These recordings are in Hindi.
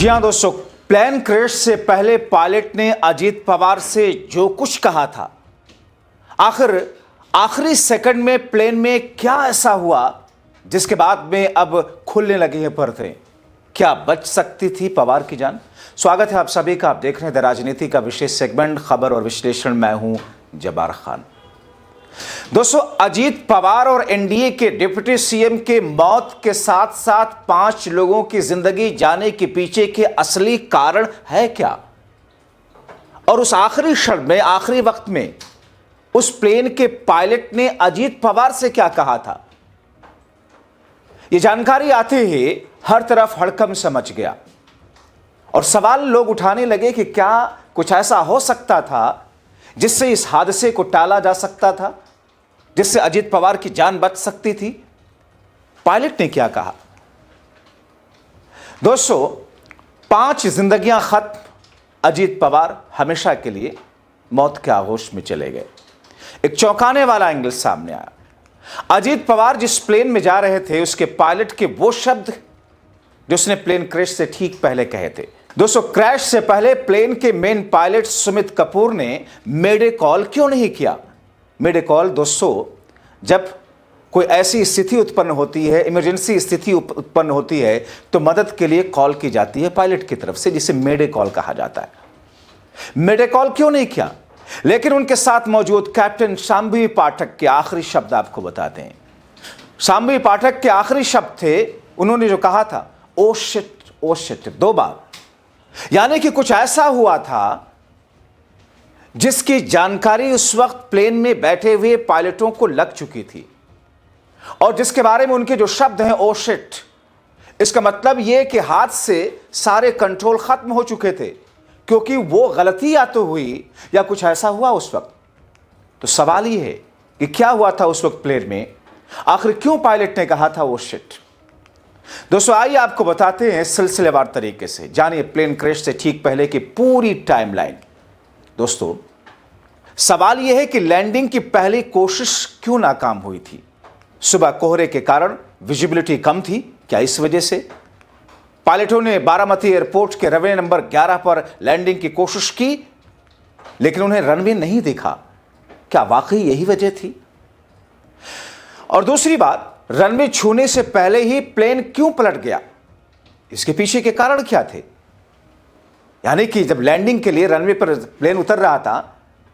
जी हां दोस्तों, प्लेन क्रैश से पहले पायलट ने अजीत पवार से जो कुछ कहा था, आखिर आखिरी सेकंड में प्लेन में क्या ऐसा हुआ जिसके बाद में अब खुलने लगी है परतें? क्या बच सकती थी पवार की जान? स्वागत है आप सभी का। आप देख रहे हैं द राजनीति का विशेष सेगमेंट खबर और विश्लेषण। मैं हूं जब्बार खान। दोस्तों, अजीत पवार और एनडीए के डिप्टी सीएम के मौत के साथ साथ 5 लोगों की जिंदगी जाने के पीछे के असली कारण है क्या? और उस आखिरी क्षण में, आखिरी वक्त में उस प्लेन के पायलट ने अजीत पवार से क्या कहा था? यह जानकारी आते ही हर तरफ हड़कंप समझ गया और सवाल लोग उठाने लगे कि क्या कुछ ऐसा हो सकता था जिससे इस हादसे को टाला जा सकता था, जिससे अजीत पवार की जान बच सकती थी? पायलट ने क्या कहा? दोस्तों, 5 जिंदगियां खत्म, अजीत पवार हमेशा के लिए मौत के आगोश में चले गए। एक चौंकाने वाला एंगल सामने आया। अजीत पवार जिस प्लेन में जा रहे थे, उसके पायलट के वो शब्द जो उसने प्लेन क्रैश से ठीक पहले कहे थे। दोस्तों, क्रैश से पहले प्लेन के मेन पायलट सुमित कपूर ने मेडे कॉल क्यों नहीं किया? मेडे कॉल दोस्तों, जब कोई ऐसी स्थिति उत्पन्न होती है, इमरजेंसी स्थिति उत्पन्न होती है, तो मदद के लिए कॉल की जाती है पायलट की तरफ से, जिसे मेडे कॉल कहा जाता है। मेडे कॉल क्यों नहीं किया? लेकिन उनके साथ मौजूद कैप्टन शांभवी पाठक के आखिरी शब्द आपको बताते हैं। शांभवी पाठक के आखिरी शब्द थे, उन्होंने जो कहा था, ओ शिट 2 बार। यानी कि कुछ ऐसा हुआ था जिसकी जानकारी उस वक्त प्लेन में बैठे हुए पायलटों को लग चुकी थी और जिसके बारे में उनके जो शब्द हैं, ओ शिट, इसका मतलब यह कि हाथ से सारे कंट्रोल खत्म हो चुके थे, क्योंकि वो गलती या तो हुई या कुछ ऐसा हुआ उस वक्त। तो सवाल यह है कि क्या हुआ था उस वक्त प्लेन में? आखिर क्यों पायलट ने कहा था ओ शिट? दोस्तों, आइए आपको बताते हैं सिलसिलेवार तरीके से। जानिए प्लेन क्रैश से ठीक पहले की पूरी टाइमलाइन। दोस्तों, सवाल यह है कि लैंडिंग की पहली कोशिश क्यों नाकाम हुई थी? सुबह कोहरे के कारण विजिबिलिटी कम थी, क्या इस वजह से पायलटों ने बारामती एयरपोर्ट के रनवे नंबर 11 पर लैंडिंग की कोशिश की, लेकिन उन्हें रनवे नहीं दिखा? क्या वाकई यही वजह थी? और दूसरी बात, रनवे छूने से पहले ही प्लेन क्यों पलट गया? इसके पीछे के कारण क्या थे? यानी कि जब लैंडिंग के लिए रनवे पर प्लेन उतर रहा था,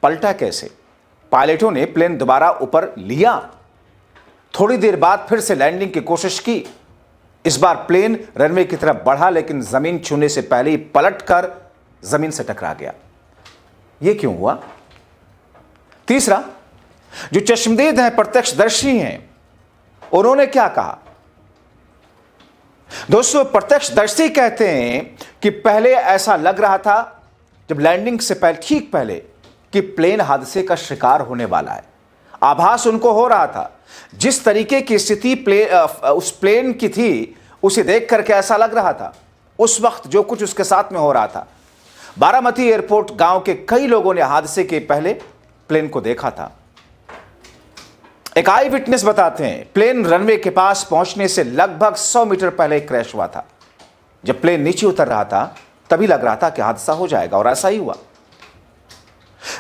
पलटा कैसे? पायलटों ने प्लेन दोबारा ऊपर लिया, थोड़ी देर बाद फिर से लैंडिंग की कोशिश की। इस बार प्लेन रनवे की तरफ बढ़ा, लेकिन जमीन छूने से पहले ही पलटकर जमीन से टकरा गया। यह क्यों हुआ? तीसरा, जो चश्मदीद हैं, प्रत्यक्षदर्शी हैं, उन्होंने क्या कहा? दोस्तों, प्रत्यक्षदर्शी कहते हैं कि पहले ऐसा लग रहा था, जब लैंडिंग से पहले, ठीक पहले, कि प्लेन हादसे का शिकार होने वाला है। आभास उनको हो रहा था। जिस तरीके की स्थिति उस प्लेन की थी, उसे देख करके ऐसा लग रहा था उस वक्त जो कुछ उसके साथ में हो रहा था। बारामती एयरपोर्ट गांव के कई लोगों ने हादसे के पहले प्लेन को देखा था। एक आई विटनेस बताते हैं, प्लेन रनवे के पास पहुंचने से लगभग 100 मीटर पहले क्रैश हुआ था। जब प्लेन नीचे उतर रहा था, तभी लग रहा था कि हादसा हो जाएगा, और ऐसा ही हुआ।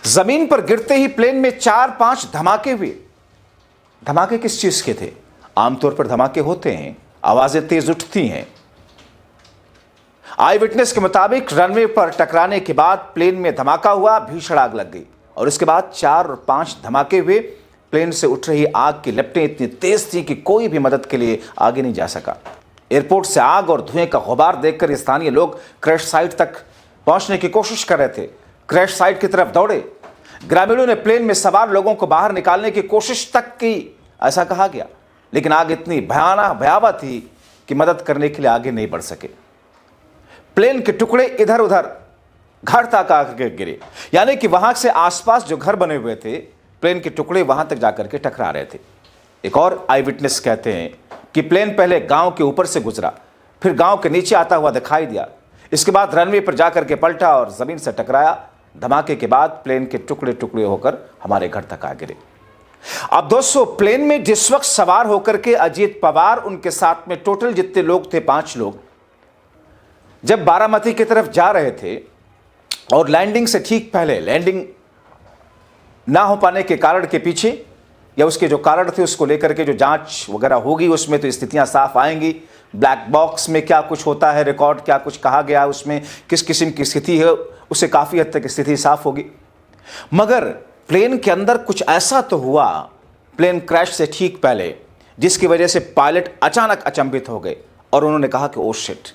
जमीन पर गिरते ही प्लेन में 4-5 धमाके हुए। धमाके किस चीज के थे? आमतौर पर धमाके होते हैं, आवाजें तेज उठती हैं। आई विटनेस के मुताबिक रनवे पर टकराने के बाद प्लेन में धमाका हुआ, भीषण आग लग गई, और इसके बाद 4 और 5 धमाके हुए। प्लेन से उठ रही आग की लपटें इतनी तेज थी कि कोई भी मदद के लिए आगे नहीं जा सका। एयरपोर्ट से आग और धुएं का गुबार देखकर स्थानीय लोग क्रैश साइट तक पहुंचने की कोशिश कर रहे थे, क्रैश साइट की तरफ दौड़े। ग्रामीणों ने प्लेन में सवार लोगों को बाहर निकालने की कोशिश तक की, ऐसा कहा गया, लेकिन आग इतनी भयावह थी कि मदद करने के लिए आगे नहीं बढ़ सके। प्लेन के टुकड़े इधर उधर घर तक आकर गिरे, यानी कि वहां से आसपास जो घर बने हुए थे, प्लेन के टुकड़े वहां तक जाकर के टकरा रहे थे। एक और आई विटनेस कहते हैं कि प्लेन पहले गांव के ऊपर से गुजरा, फिर गांव के नीचे आता हुआ दिखाई दिया, इसके बाद रनवे पर जाकर के पलटा और जमीन से टकराया। धमाके के बाद प्लेन के टुकड़े टुकड़े होकर हमारे घर तक आ गिरे। अब दोस्तों, प्लेन में जिस वक्त सवार होकर के अजीत पवार, उनके साथ में टोटल जितने लोग थे 5 लोग, जब बारामती की तरफ जा रहे थे और लैंडिंग से ठीक पहले लैंडिंग ना हो पाने के कारण के पीछे या उसके जो कारण थे उसको लेकर के जो जांच वगैरह होगी उसमें तो स्थितियां साफ आएंगी। ब्लैक बॉक्स में क्या कुछ होता है, रिकॉर्ड क्या कुछ कहा गया, उसमें किस किस्म की स्थिति है, उससे काफ़ी हद तक स्थिति साफ होगी। मगर प्लेन के अंदर कुछ ऐसा तो हुआ प्लेन क्रैश से ठीक पहले जिसकी वजह से पायलट अचानक अचंभित हो गए और उन्होंने कहा कि ओ शिट।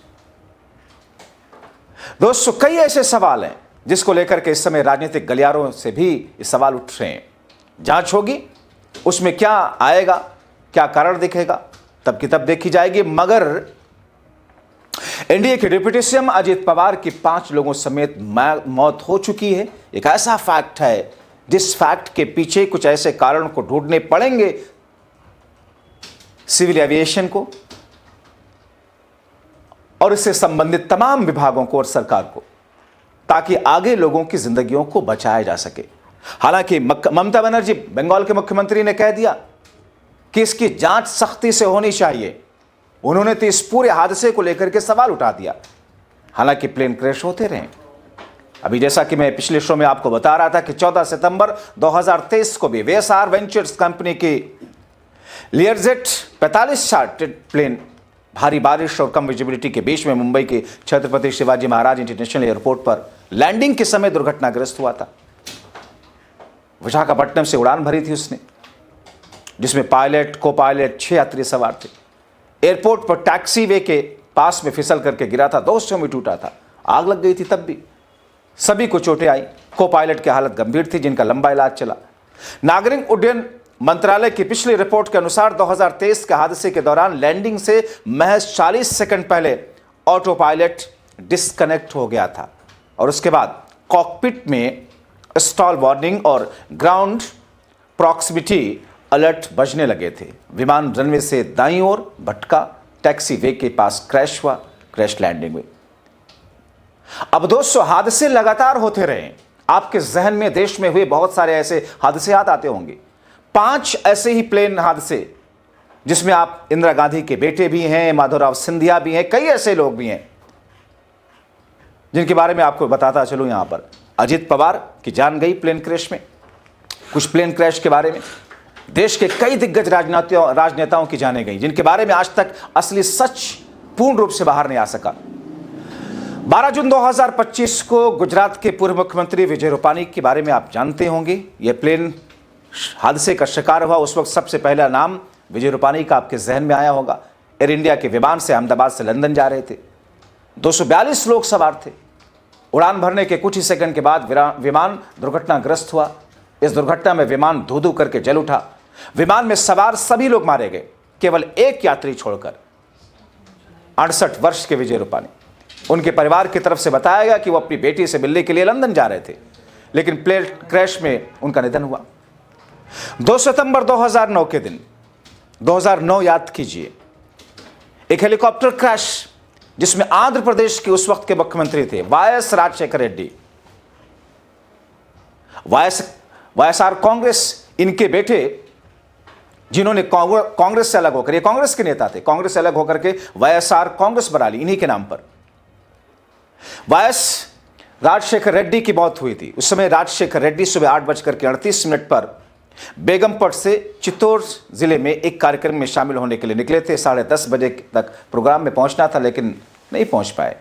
दोस्तों, कई ऐसे सवाल हैं जिसको लेकर के इस समय राजनीतिक गलियारों से भी ये सवाल उठ रहे हैं। जांच होगी, उसमें क्या आएगा, क्या कारण दिखेगा, तब की तब देखी जाएगी। मगर एनडीए के डिप्टी सीएम अजित पवार की 5 लोगों समेत मौत हो चुकी है। एक ऐसा फैक्ट है जिस फैक्ट के पीछे कुछ ऐसे कारण को ढूंढने पड़ेंगे सिविल एविएशन को और इससे संबंधित तमाम विभागों को और सरकार को, ताकि आगे लोगों की जिंदगियों को बचाया जा सके। हालांकि ममता बनर्जी बंगाल के मुख्यमंत्री ने कह दिया कि इसकी जांच सख्ती से होनी चाहिए। उन्होंने तो इस पूरे हादसे को लेकर के सवाल उठा दिया। हालांकि प्लेन क्रैश होते रहे। अभी जैसा कि मैं पिछले शो में आपको बता रहा था कि 14 सितंबर 2023 को भी वेएसआर वेंचर्स कंपनी की लियरजेट 45 चार्टर्ड प्लेन भारी बारिश और कम विजिबिलिटी के बीच में मुंबई के छत्रपति शिवाजी महाराज इंटरनेशनल एयरपोर्ट पर लैंडिंग के समय दुर्घटनाग्रस्त हुआ था। विशाखापट्टनम से उड़ान भरी थी उसने, जिसमें पायलट, को पायलट, 6 यात्री सवार थे। एयरपोर्ट पर टैक्सी वे के पास में फिसल करके गिरा था, 2 हिस्सों में टूटा था, आग लग गई थी। तब भी सभी को चोटें आई। को पायलट की हालत गंभीर थी, जिनका लंबा इलाज चला। नागरिक उड्डयन मंत्रालय की पिछली रिपोर्ट के अनुसार 2023 के हादसे के दौरान लैंडिंग से महज 40 सेकंड पहले ऑटो पायलट डिस्कनेक्ट हो गया था और उसके बाद कॉकपिट में स्टॉल वार्निंग और ग्राउंड प्रॉक्सिमिटी अलर्ट बजने लगे थे। विमान रनवे से दाईं ओर भटका, टैक्सी वे के पास क्रैश हुआ, क्रैश लैंडिंग हुई। अब दोस्तों, हादसे लगातार होते रहे। आपके जहन में देश में हुए बहुत सारे ऐसे हादसे याद आते होंगे। 5 ऐसे ही प्लेन हादसे जिसमें आप इंदिरा गांधी के बेटे भी हैं, माधवराव सिंधिया भी हैं, कई ऐसे लोग भी हैं जिनके बारे में आपको बताता चलूं। यहां पर अजित पवार की जान गई प्लेन क्रैश में। कुछ प्लेन क्रैश के बारे में देश के कई दिग्गज राजनेताओं की जाने गई, जिनके बारे में आज तक असली सच पूर्ण रूप से बाहर नहीं आ सका। 12 जून 2025 को गुजरात के पूर्व मुख्यमंत्री विजय रूपानी के बारे में आप जानते होंगे। यह प्लेन हादसे का शिकार हुआ उस वक्त सबसे पहला नाम विजय रूपानी का आपके जहन में आया होगा। एयर इंडिया के विमान से अहमदाबाद से लंदन जा रहे थे। 242 लोग सवार थे। उड़ान भरने के कुछ ही सेकंड के बाद विमान दुर्घटनाग्रस्त हुआ। इस दुर्घटना में विमान धू-धू करके जल उठा। विमान में सवार सभी लोग मारे गए, केवल एक यात्री छोड़कर, 68 वर्ष के विजय रूपानी। उनके परिवार की तरफ से बताया गया कि वो अपनी बेटी से मिलने के लिए लंदन जा रहे थे, लेकिन प्लेन क्रैश में उनका निधन हुआ। 2 सितंबर 2009 के दिन, 2009 याद कीजिए, एक हेलीकॉप्टर क्रैश जिसमें आंध्र प्रदेश के उस वक्त के मुख्यमंत्री थे वाईएस राजशेखर रेड्डी, वाईएसआर कांग्रेस, इनके बेटे जिन्होंने कांग्रेस से अलग होकर, ये कांग्रेस के नेता थे, कांग्रेस से अलग होकर के वाईएसआर कांग्रेस बना ली इन्हीं के नाम पर। वाईएस राजशेखर रेड्डी की मौत हुई थी। उस समय राजशेखर रेड्डी सुबह 8:38 पर बेगमपट से चित्तौड़ जिले में एक कार्यक्रम में शामिल होने के लिए निकले थे। 10:30 बजे तक प्रोग्राम में पहुंचना था, लेकिन नहीं पहुंच पाए।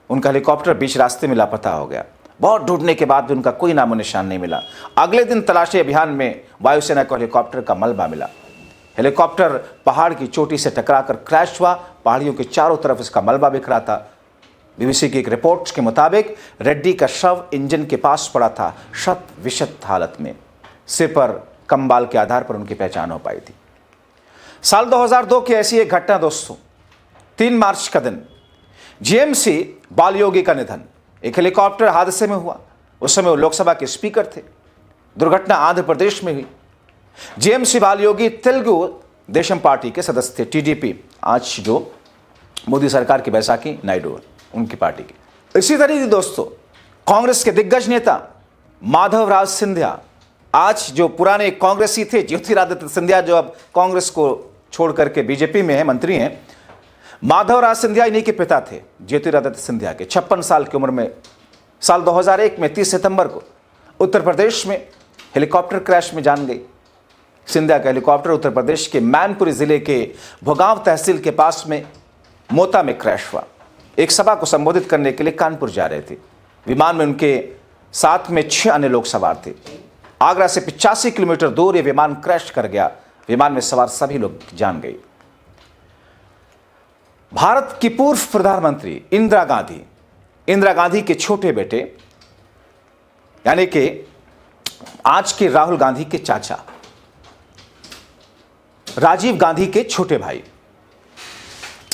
उनका हेलीकॉप्टर बीच रास्ते में लापता हो गया। बहुत ढूंढने के बाद भी उनका कोई नामो निशान नहीं मिला। अगले दिन तलाशी अभियान में वायुसेना को हेलीकॉप्टर का मलबा मिला। हेलीकॉप्टर पहाड़ की चोटी से टकराकर क्रैश हुआ। पहाड़ियों के चारों तरफ इसका मलबा बिखरा था। बीबीसी की एक रिपोर्ट के मुताबिक रेड्डी का शव इंजन के पास पड़ा था, शत विशत हालत में। सिर पर कम बाल के आधार पर उनकी पहचान हो पाई थी। साल 2002 की ऐसी एक घटना दोस्तों, 3 मार्च का दिन, जीएमसी बालयोगी का निधन एक हेलीकॉप्टर हादसे में हुआ। उस समय वो लोकसभा के स्पीकर थे। दुर्घटना आंध्र प्रदेश में हुई। जीएमसी बालयोगी तेलुगु देशम पार्टी के सदस्य थे, टीडीपी, आज जो मोदी सरकार की बैसाखी नायडू उनकी पार्टी की। इसी तरीके दोस्तों, कांग्रेस के दिग्गज नेता माधवराव सिंधिया, आज जो पुराने कांग्रेसी थे, ज्योतिरादित्य सिंधिया जो अब कांग्रेस को छोड़ करके बीजेपी में है, मंत्री हैं, माधवराज सिंधिया इन्हीं के पिता थे, ज्योतिरादित्य सिंधिया के। 56 साल की उम्र में साल 2001 में 30 सितंबर को उत्तर प्रदेश में हेलीकॉप्टर क्रैश में जान गई। सिंधिया का हेलीकॉप्टर उत्तर प्रदेश के मैनपुरी जिले के भोगांव तहसील के पास में मोता में क्रैश हुआ। एक सभा को संबोधित करने के लिए कानपुर जा रहे थे। विमान में उनके साथ में 6 अन्य लोग सवार थे। आगरा से 85 किलोमीटर दूर ये विमान क्रैश कर गया। विमान में सवार सभी लोग जान गए। भारत की पूर्व प्रधानमंत्री इंदिरा गांधी के छोटे बेटे यानी कि आज के राहुल गांधी के चाचा राजीव गांधी के छोटे भाई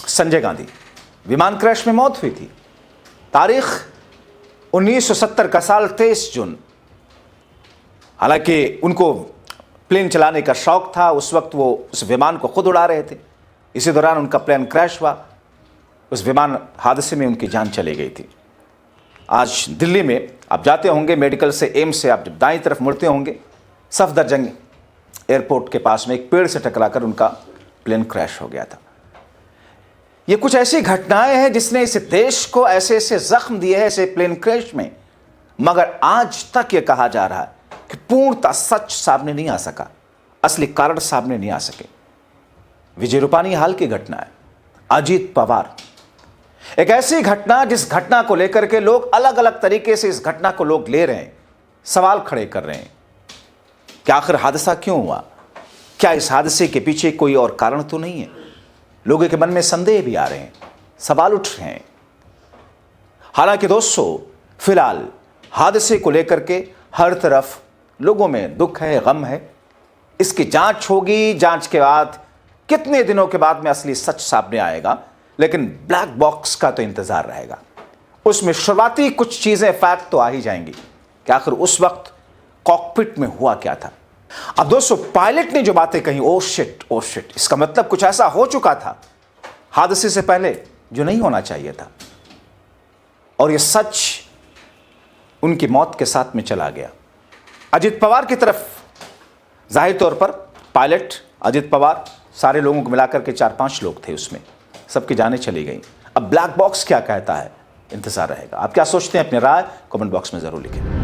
संजय गांधी विमान क्रैश में मौत हुई थी। तारीख 1970 का साल 23 जून। हालांकि उनको प्लेन चलाने का शौक था। उस वक्त वो उस विमान को खुद उड़ा रहे थे। इसी दौरान उनका प्लेन क्रैश हुआ। उस विमान हादसे में उनकी जान चली गई थी। आज दिल्ली में आप जाते होंगे, मेडिकल से एम्स से आप जब दाईं तरफ मुड़ते होंगे, सफदरजंग एयरपोर्ट के पास में एक पेड़ से टकराकर उनका प्लेन क्रैश हो गया था। ये कुछ ऐसी घटनाएं हैं जिसने इस देश को ऐसे ऐसे जख्म दिए हैं ऐसे प्लेन क्रैश में, मगर आज तक ये कहा जा रहा है कि पूर्णतः सच सामने नहीं आ सका, असली कारण सामने नहीं आ सके। विजय रूपानी हाल की घटना है। अजीत पवार एक ऐसी घटना जिस घटना को लेकर के लोग अलग अलग तरीके से इस घटना को लोग ले रहे हैं, सवाल खड़े कर रहे हैं कि आखिर हादसा क्यों हुआ, क्या इस हादसे के पीछे कोई और कारण तो नहीं है। लोगों के मन में संदेह भी आ रहे हैं, सवाल उठ रहे हैं। हालांकि दोस्तों, फिलहाल हादसे को लेकर के हर तरफ लोगों में दुख है, गम है। इसकी जांच होगी, जांच के बाद कितने दिनों के बाद में असली सच सामने आएगा, लेकिन ब्लैक बॉक्स का तो इंतजार रहेगा। उसमें शुरुआती कुछ चीजें फैक्ट तो आ ही जाएंगी कि आखिर उस वक्त कॉकपिट में हुआ क्या था। अब दोस्तों, पायलट ने जो बातें कही, ओ शिट, इसका मतलब कुछ ऐसा हो चुका था हादसे से पहले जो नहीं होना चाहिए था, और यह सच उनकी मौत के साथ में चला गया। अजीत पवार की तरफ जाहिर तौर पर पायलट अजीत पवार, सारे लोगों को मिलाकर के 4-5 लोग थे उसमें, सबकी जानें चली गई। अब ब्लैक बॉक्स क्या कहता है, इंतजार रहेगा। आप क्या सोचते हैं, अपनी राय कमेंट बॉक्स में जरूर लिखें।